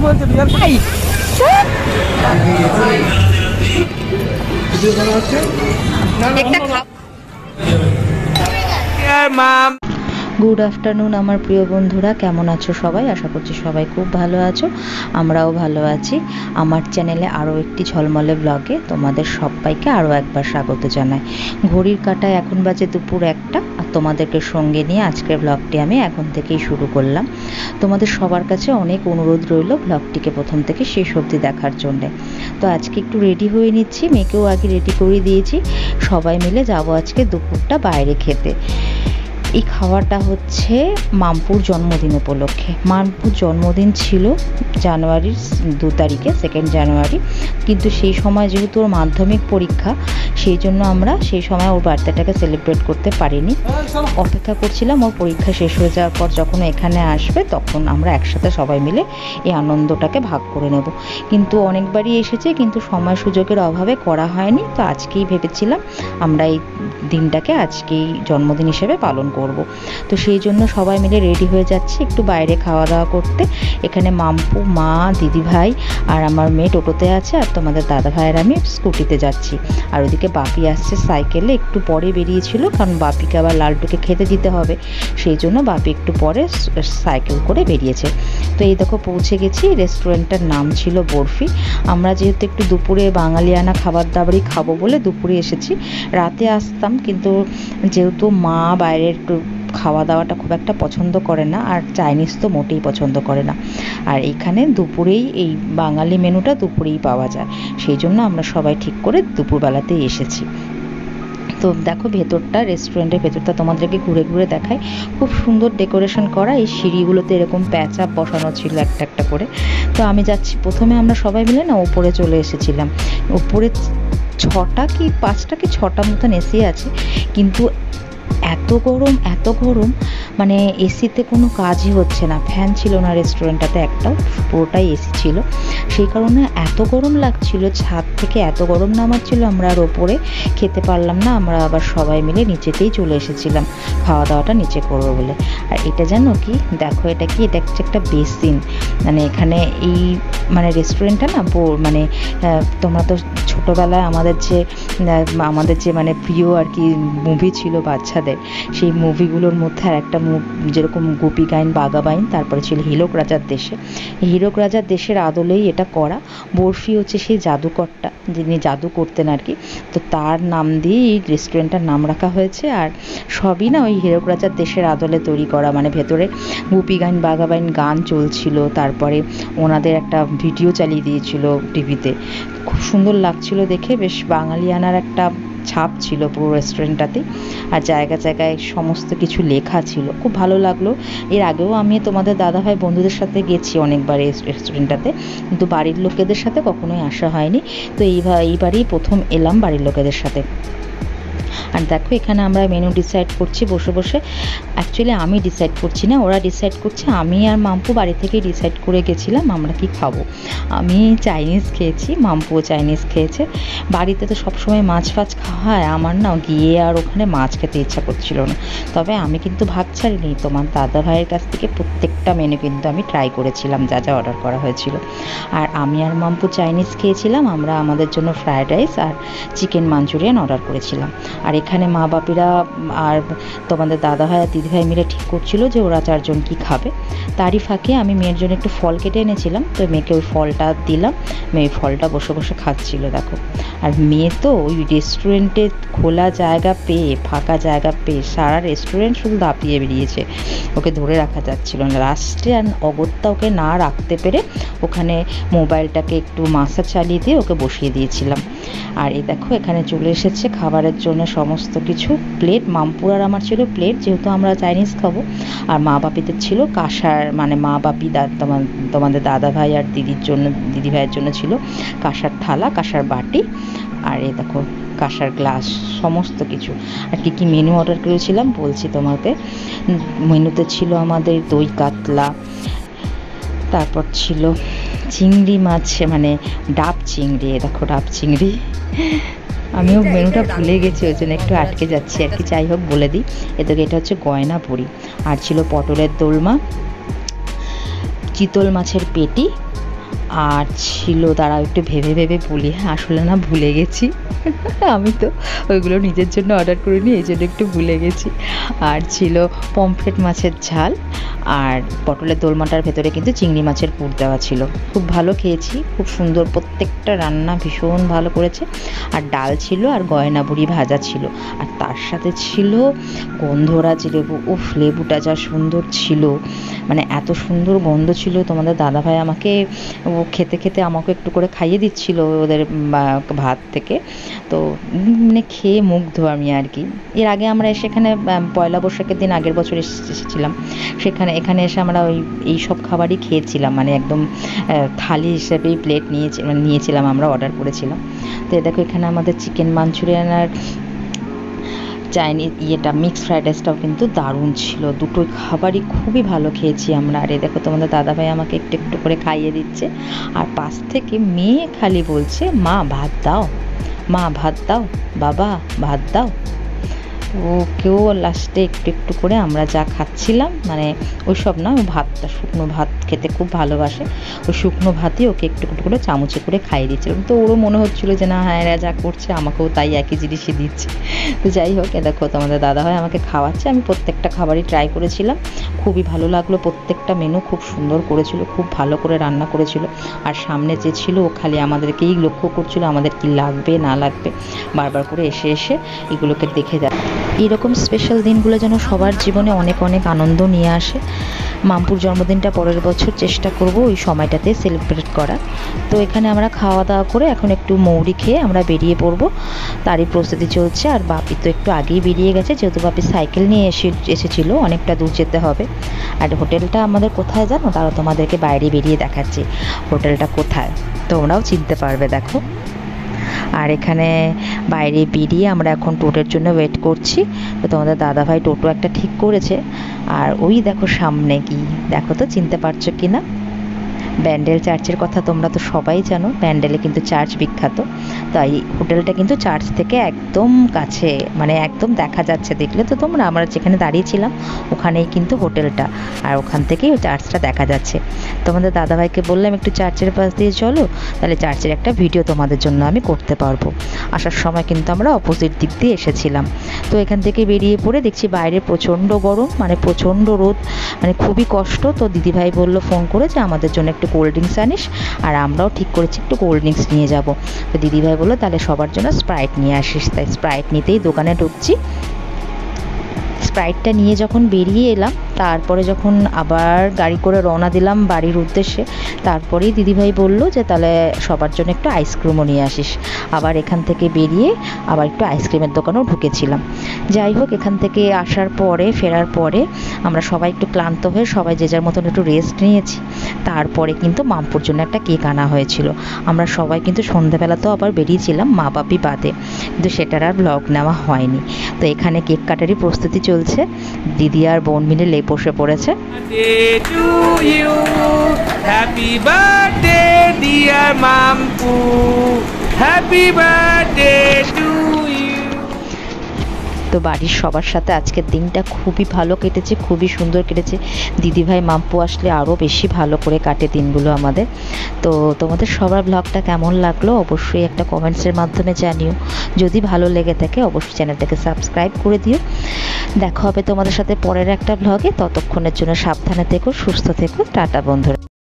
বলছে বিয়ার খাই good afternoon আমার প্রিয় বন্ধুরা, কেমন আছো সবাই? আশা করছি সবাই খুব ভালো আছো, আমরাও ভালো আছি। আমার চ্যানেলে আরও একটি ঝলমলে ব্লগে তোমাদের সবাইকে আরও একবার স্বাগত জানাই। ঘড়ির কাঁটায় এখন বাজে দুপুর 1টা, আর তোমাদেরকে সঙ্গে নিয়ে আজকের ব্লগটি আমি এখন থেকেই শুরু করলাম। তোমাদের সবার কাছে অনেক অনুরোধ রইল ব্লগটিকে প্রথম থেকে শেষ অবধি দেখার জন্যে। তো আজকে একটু রেডি হয়ে নিচ্ছি, মেয়েকেও আগে রেডি করে দিয়েছি। সবাই মিলে যাব আজকে দুপুরটা বাইরে খেতে। এই খাওয়াটা হচ্ছে মামপুর জন্মদিন উপলক্ষে। মামপুর জন্মদিন ছিল জানুয়ারির 2 তারিখে, 2 জানুয়ারি, কিন্তু সেই সময় যেহেতু ওর মাধ্যমিক পরীক্ষা, সেই জন্য আমরা সেই সময় ওর বার্থডেটাকে সেলিব্রেট করতে পারিনি। অপেক্ষা করছিলাম ওর পরীক্ষা শেষ হয়ে যাওয়ার পর যখন এখানে আসবে তখন আমরা একসাথে সবাই মিলে এই আনন্দটাকে ভাগ করে নেব। কিন্তু অনেকবারই এসেছে, কিন্তু সময় সুযোগের অভাবে করা হয়নি। তো আজকেই ভেবেছিলাম আমরা এই দিনটাকে আজকেই জন্মদিন হিসেবে পালন করব। তো সেই জন্য সবাই মিলে রেডি হয়ে যাচ্ছি একটু বাইরে খাওয়া দাওয়া করতে। এখানে মাম্পু, মা, দিদিভাই আর আমার মেয়ে টোটোতে আছে, আর তোমাদের দাদা ভাইয়ের আমি স্কুটিতে যাচ্ছি। আর ওদিকে বাপি আসছে সাইকেলে, একটু পরে বেরিয়েছিল, কারণ বাপিকে আবার লালটুকে খেতে দিতে হবে, সেই জন্য বাপি একটু পরে সাইকেল করে বেরিয়েছে। তো এই দেখো পৌঁছে গেছি। রেস্টুরেন্টটার নাম ছিল বরফি। আমরা যেহেতু একটু দুপুরে বাঙালিয়ানা খাবার দাবারই খাবো বলে দুপুরে এসেছি। রাতে আসতাম, কিন্তু যেহেতু মা বাইরের একটু খাওয়া দাওয়াটা খুব একটা পছন্দ করে না, আর চাইনিজ তো মোটেই পছন্দ করে না, আর এইখানে দুপুরেই এই বাঙালি মেনুটা দুপুরেই পাওয়া যায়, সেই জন্য আমরা সবাই ঠিক করে দুপুরবেলাতেই এসেছি। তো দেখো ভেতরটা, রেস্টুরেন্টের ভেতরটা তোমাদেরকে ঘুরে ঘুরে দেখাই। খুব সুন্দর ডেকোরেশন করা। এই সিঁড়িগুলোতে এরকম প্যাচ আপ বসানো ছিল একটা একটা করে। তো আমি যাচ্ছি, প্রথমে আমরা সবাই মিলে না ওপরে চলে এসেছিলাম। ওপরে 6টা কি 5টা কি 6টা মতন এসি আছে, কিন্তু এত গরম, মানে এসিতে কোনো কাজই হচ্ছে না। ফ্যান ছিল না রেস্টুরেন্টটাতে একটাও, পুরোটাই এসি ছিল, সেই কারণে এত গরম লাগছিল। ছাদ থেকে এত গরম নামাচ্ছিল, আমরা আর ওপরে খেতে পারলাম না। আমরা আবার সবাই মিলে নিচেতেই চলে এসেছিলাম খাওয়া দাওয়াটা নিচে করবো বলে। আর এটা জানো কি, দেখো এটা কি, এটা হচ্ছে একটা বেসিন। মানে এখানে এই মানে রেস্টুরেন্টটা না মানে তোমরা তো ছোটোবেলায় আমাদের যে মানে প্রিয় আর কি মুভি ছিল বাচ্চাদের, সেই মুভিগুলোর মধ্যে আর একটা যেরকম গোপী গাইন, বাঘা বাইন, তারপরে ছিল হীরক রাজার দেশে। হীরক রাজার দেশের আদলেই এটা করা। বরফি হচ্ছে সেই জাদুকরটা, যিনি জাদু করতেন আর কি, তো তার নাম দিয়ে এই রেস্টুরেন্টটার নাম রাখা হয়েছে। আর সবই না ওই হীরক রাজার দেশের আদলে তৈরি করা। মানে ভেতরে গোপী গাইন, বাঘা বাইন গান চলছিল, তারপরে ওনাদের একটা ভিডিও চালিয়ে দিয়েছিল টিভিতে। খুব সুন্দর লাগছিল দেখে, বেশ বাঙালিয়ানার একটা ছাপ ছিল পুরো রেস্টুরেন্টটাতে। আর জায়গায় জায়গায় সমস্ত কিছু লেখা ছিল, খুব ভালো লাগলো। এর আগেও আমি তোমাদের দাদাভাই বন্ধুদের সাথে গেছি অনেকবার এই রেস্টুরেন্টটাতে, কিন্তু বাড়ির লোকেদের সাথে কখনোই আসা হয়নি। তো এইবারই প্রথম এলাম বাড়ির লোকেদের সাথে। আর দেখো এখানে আমরা মেনু ডিসাইড করছি বসে বসে। অ্যাকচুয়ালি আমি ডিসাইড করছি না, ওরা ডিসাইড করছে। আমি আর মাম্পু বাড়ি থেকে ডিসাইড করে গেছিলাম আমরা কি খাবো। আমি চাইনিজ খেয়েছি, মাম্পুও চাইনিজ খেয়েছে। বাড়িতে তো সবসময় মাছ ফাছ খাওয়া হয়, আমার না গিয়ে আর ওখানে মাছ খেতে ইচ্ছা করছিল না। তবে আমি কিন্তু ভাগ ছাড়িনি, তোমার দাদা ভাইয়ের কাছ থেকে প্রত্যেকটা মেনু কিন্তু আমি ট্রাই করেছিলাম, যা যা অর্ডার করা হয়েছিল। আর আমি আর মাম্পু চাইনিজ খেয়েছিলাম। আমরা আমাদের জন্য ফ্রায়েড রাইস আর চিকেন মাঞ্চুরিয়ান অর্ডার করেছিলাম। আর এখানে মা বাপিরা আর তোমাদের দাদা ভাই আর দিদিভাই মিলে ঠিক করছিল যে ওরা 4 জন কী খাবে। তারই ফাঁকে আমি মেয়ের জন্য একটু ফল কেটে এনেছিলাম, তো মেয়েকে ওই ফলটা দিলাম। মেয়ে ফলটা বসে বসে খাচ্ছিল দেখো। আর মেয়ে তো ওই রেস্টুরেন্টে খোলা জায়গা পেয়ে, ফাঁকা জায়গা পেয়ে সারা রেস্টুরেন্ট শুধু দাপিয়ে বেরিয়েছে, ওকে ধরে রাখা যাচ্ছিল না। লাস্টে আর অগত্যা ওকে না রাখতে পেরে ওখানে মোবাইলটাকে একটু মাসা চালিয়ে দিয়ে ওকে বসিয়ে দিয়েছিলাম। আর এই দেখো এখানে চলে এসেছে খাবারের জন্য সমস্ত কিছু। প্লেট মামপুর আর আমার ছিল প্লেট, যেহেতু আমরা চাইনিজ খাবো। আর মা বাপিদের ছিল কাঁসার, মানে মা বাপি তোমাদের দাদা ভাই আর দিদি ভাইয়ের জন্য ছিল কাঁসার থালা, কাঁসার বাটি, আর এই দেখো কাঁসার গ্লাস, সমস্ত কিছু। আর কি মেনু অর্ডার করেছিলাম বলছি তোমাকে। মেনুতে ছিল আমাদের দই কাতলা, তারপর ছিল চিংড়ি মাছ, মানে ডাব চিংড়ি। দেখো ডাব চিংড়ি, আমিও মেনুটা ভুলে গেছি, ওই জন্য একটু আটকে যাচ্ছি আর কি। যাই হোক বলে দিই, এদিকে এটা হচ্ছে গয়না পুরি। আর ছিল পটলের দোলমা, চিতল মাছের পেটি, আর ছিল, দাঁড়াও একটু ভেবে ভেবে বলি, আসলে না ভুলে গেছি আমি তো ওইগুলো নিজের জন্য অর্ডার করিনি, এই জন্য একটু ভুলে গেছি। আর ছিল পমফ্রেট মাছের ঝাল, আর পটলের দোলমাটার ভেতরে কিন্তু চিংড়ি মাছের পুর দেওয়া ছিল। খুব ভালো খেয়েছি, খুব সুন্দর, প্রত্যেকটা রান্না ভীষণ ভালো করেছে। আর ডাল ছিল, আর গয়না বুড়ি ভাজা ছিল, আর তার সাথে ছিল গন্ধরাজ লেবু। উফ, লেবুটা যা সুন্দর ছিল, মানে এত সুন্দর গন্ধ ছিল। তোমাদের দাদাভাই আমাকে খেতে খেতে আমাকে একটু করে খাইয়ে দিচ্ছিল ওদের ভাত থেকে। তো মানে খেয়ে মুগ্ধ আমি আর কি। এর আগে আমরা সেখানে পয়লা বৈশাখের দিন আগের বছর এসেছিলাম, এখানে এসে আমরা এই সব খাবারই খেয়েছিলাম, মানে একদম থালি হিসেবেই প্লেট নিয়েছিলাম, আমরা অর্ডার করেছিলাম। তো দেখো এখানে আমাদের চিকেন মাঞ্চুরিয়ান আর চাইনিজ মিক্সড ফ্রাইড রাইসটাও কিন্তু দারুণ ছিল। দুটোই খাবারই খুবই ভালো খেয়েছি আমরা। আর দেখো তোমাদের দাদাভাই আমাকে একটু একটু করে খাইয়ে দিচ্ছে, আর পাশ থেকে মেয়ে খালি বলছে, মা ভাত দাও, মা ভাত দাও, বাবা ভাত দাও। ওকেও লাস্টে একটু একটু করে আমরা যা খাচ্ছিলাম, মানে ওই সব না, ভাতটা শুকনো ভাত খেতে খুব ভালোবাসে, ওই শুকনো ভাতই ওকে একটু একটু করে চামচে করে খাইয়ে দিচ্ছিলাম। তো ওরও মনে হচ্ছিলো যে না, হ্যাঁ এরা যা করছে আমাকেও তাই একই জিনিসই দিচ্ছে। তো যাই হোক, দেখো তোমাদের দাদাভাই আমাকে খাওয়াচ্ছে। আমি প্রত্যেকটা খাবারই ট্রাই করেছিলাম, খুবই ভালো লাগলো। প্রত্যেকটা মেনু খুব সুন্দর করেছিল, খুব ভালো করে রান্না করেছিল। আর সামনে যে ছিল ও খালি আমাদেরকেই লক্ষ্য করছিল, আমাদের কি লাগবে না লাগবে, বারবার করে এসে এসে এগুলোকে দেখে যায়। এইরকম স্পেশাল দিনগুলো যেন সবার জীবনে অনেক অনেক আনন্দ নিয়ে আসে। মাম্পুর জন্মদিনটা পরের বছর চেষ্টা করব ওই সময়টাতে সেলিব্রেট করা। তো এখানে আমরা খাওয়া দাওয়া করে এখন একটু মৌরি খেয়ে আমরা বেরিয়ে পড়বো, তারই প্রস্তুতি চলছে। আর বাপি তো একটু আগেই বেরিয়ে গেছে, যেহেতু বাপি সাইকেল নিয়ে এসেছিলো, অনেকটা দূর যেতে হবে। আর হোটেলটা আমাদের কোথায় জানো, তারা তোমাদেরকে বাইরে বেরিয়ে দেখাচ্ছি হোটেলটা কোথায়, তোমরাও চিনতে পারবে। দেখো, আর এখানে বাইরে বেরিয়ে আমরা এখন টোটোর জন্য ওয়েট করছি। তো তোমাদের দাদাভাই টোটো একটা ঠিক করেছে। আর ওই দেখো সামনে, কি দেখো তো, চিনতে পারছো কি না, ব্যান্ডেল চার্চের কথা তোমরা তো সবাই জানো, ব্যান্ডেলে কিন্তু চার্চ বিখ্যাত। তাই হোটেলটা কিন্তু চার্চ থেকে একদম কাছে, মানে একদম দেখা যাচ্ছে, দেখলে তো তোমরা, আমরা যেখানে দাঁড়িয়েছিলাম ওখানেই কিন্তু হোটেলটা, আর ওখান থেকেই চার্চটা দেখা যাচ্ছে। তোমাদের দাদাভাইকে বললাম একটু চার্চের পাশ দিয়ে চলো, তাহলে চার্চের একটা ভিডিও তোমাদের জন্য আমি করতে পারবো। আসার সময় কিন্তু আমরা অপোজিট দিক দিয়ে এসেছিলাম। তো এখান থেকে বেরিয়ে পড়ে দেখছি বাইরে প্রচণ্ড গরম, মানে প্রচণ্ড রোদ, মানে খুবই কষ্ট। তো দিদিভাই বললো ফোন করে যে আমাদের জন্য একটু কোল্ড ড্রিঙ্কস আনিস, আর আমরাও ঠিক করেছি একটু কোল্ড ড্রিঙ্কস নিয়ে যাব। তো দিদিভাই বললো তাহলে সবার জন্য স্প্রাইট নিয়ে আসিস। তাই স্প্রাইট নিতেই দোকানে ঢুকছি। স্প্রাইটটা নিয়ে যখন বেরিয়ে এলাম, তারপরে যখন আবার গাড়ি করে রওনা দিলাম বাড়ির উদ্দেশ্যে, তারপরেই দিদিভাই বললো যে তাহলে সবার জন্য একটু আইসক্রিমও নিয়ে আসিস। আবার এখান থেকে বেরিয়ে আবার একটু আইসক্রিমের দোকানেও ঢুকেছিলাম। যাই হোক, এখান থেকে ফেরার পরে আমরা সবাই একটু ক্লান্ত হয়ে সবাই যে যার মতন একটু রেস্ট নিয়েছি। তারপরে কিন্তু মাম্পুর জন্য একটা কেক আনা হয়েছিল। আমরা সবাই কিন্তু সন্ধ্যাবেলাতেও আবার বেরিয়েছিলাম, মা বাপি বাদে, কিন্তু সেটার আর ব্লগ নেওয়া হয়নি। তো এখানে কেক কাটারই প্রস্তুতি চলছে, দিদি আর বোন মিলে বসে পড়েছে। Happy birthday dear Mampu, happy birthday to you. তো বাড়ির সবার সাথে আজকের দিনটা খুবই ভালো কেটেছে, খুবই সুন্দর কেটেছে। দিদিভাই মাম্পু আসলে আরও বেশি ভালো করে কাটে দিনগুলো আমাদের। তো তোমাদের সবার ব্লগটা কেমন লাগলো অবশ্যই একটা কমেন্টসের মাধ্যমে জানিও। যদি ভালো লেগে থাকে অবশ্যই চ্যানেলটাকে সাবস্ক্রাইব করে দিও। দেখা হবে তোমাদের সাথে পরের একটা ব্লগে। ততক্ষণের জন্য সাবধানে থেকো, সুস্থ থেকো, টাটা বন্ধুরা।